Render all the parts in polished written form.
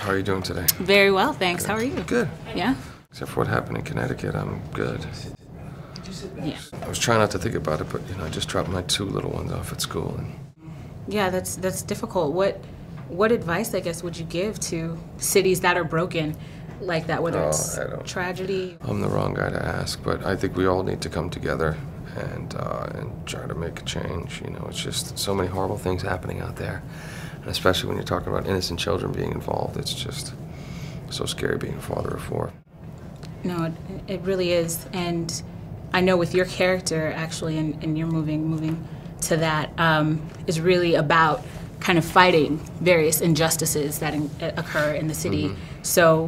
How are you doing today? Very well, thanks. Good. How are you? Good. Yeah? Except for what happened in Connecticut, I'm good. Yeah. I was trying not to think about it, but I just dropped my 2 little ones off at school. And Yeah, that's difficult. What advice, I guess, would you give to cities that are broken like that, whether it's tragedy? I'm the wrong guy to ask, but I think we all need to come together and try to make a change. It's just so many horrible things happening out there, and especially when you're talking about innocent children being involved. It's just so scary being a father of 4. No, it really is. And I know with your character, actually, and you're moving to that, is really about kind of fighting various injustices that occur in the city. Mm-hmm. So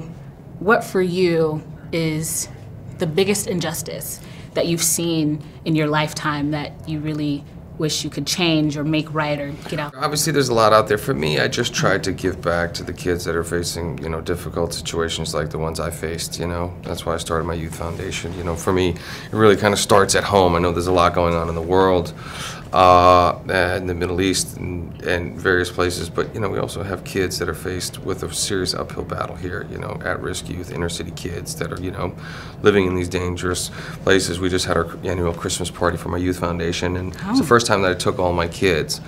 what for you is the biggest injustice that you've seen in your lifetime that you really wish you could change or make right or get out? Obviously, there's a lot out there. For me, I just tried to give back to the kids that are facing, difficult situations like the ones I faced, That's why I started my youth foundation. For me, it really kind of starts at home. I know there's a lot going on in the world, in the Middle East and various places, but, we also have kids that are faced with a serious uphill battle here, at-risk youth, inner-city kids that are, living in these dangerous places. We just had our annual Christmas party for my youth foundation, and it's the first time that I took all my kids,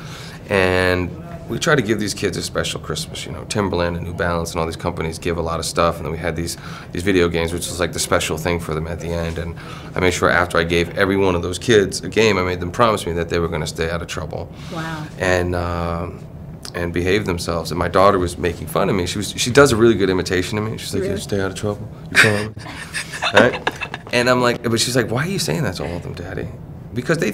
and we try to give these kids a special Christmas. Timberland and New Balance and all these companies give a lot of stuff, and then we had these video games, which was like the special thing for them at the end. And I made sure after I gave every one of those kids a game, I made them promise me that they were going to stay out of trouble. Wow. And behave themselves. And my daughter was making fun of me. She does a really good imitation of me. She's like, Really? "You stay out of trouble. You promise." Right? And I'm like, but she's like, "Why are you saying that to all of them, Daddy?" Because they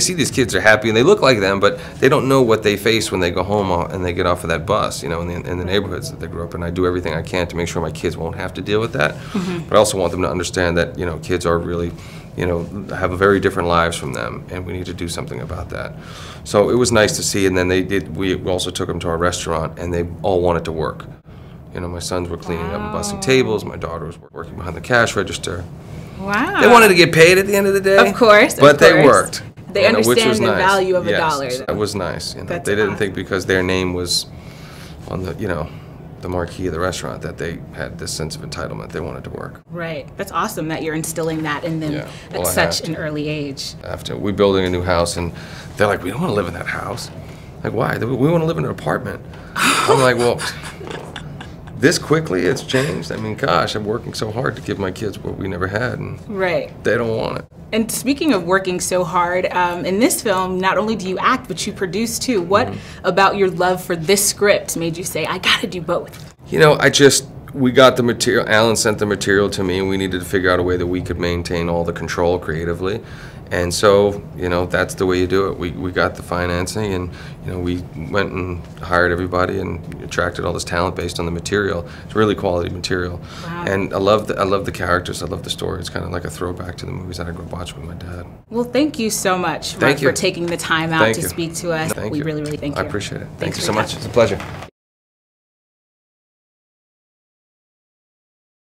see these kids are happy and they look like them, but they don't know what they face when they go home and they get off of that bus, in the neighborhoods that they grew up in. I do everything I can to make sure my kids won't have to deal with that. Mm-hmm. But I also want them to understand that, kids are really, have a very different lives from them, and we need to do something about that. So it was nice to see, and then we also took them to our restaurant, and they all wanted to work. My sons were cleaning up and bussing tables, my daughter was working behind the cash register. Wow. They wanted to get paid at the end of the day. Of course. But they worked. They understand which was the nice. value of a yes, dollar. That was nice. They That's didn't awesome. think because their name was on the marquee of the restaurant that they had this sense of entitlement. They wanted to work. Right. That's awesome that you're instilling that in them Well, at such an early age. After we're building a new house, and they're like, "We don't want to live in that house." Like, why? We want to live in an apartment. I'm like, well, this quickly it's changed. I mean, gosh, I'm working so hard to give my kids what we never had, and they don't want it. And speaking of working so hard, in this film, not only do you act, but you produce too. What about your love for this script made you say, I gotta do both? We got the material, Alan sent the material to me, and we needed to figure out a way that we could maintain all the control creatively. And so, that's the way you do it. We got the financing, and, we went and hired everybody and attracted all this talent based on the material. It's really quality material. Wow. And I love the characters, I love the story. It's kind of like a throwback to the movies that I grew up watching with my dad. Well, thank you so much for taking the time out to speak to us. Thank we you. really, really thank you. I appreciate it. Thank you so much. It's a pleasure.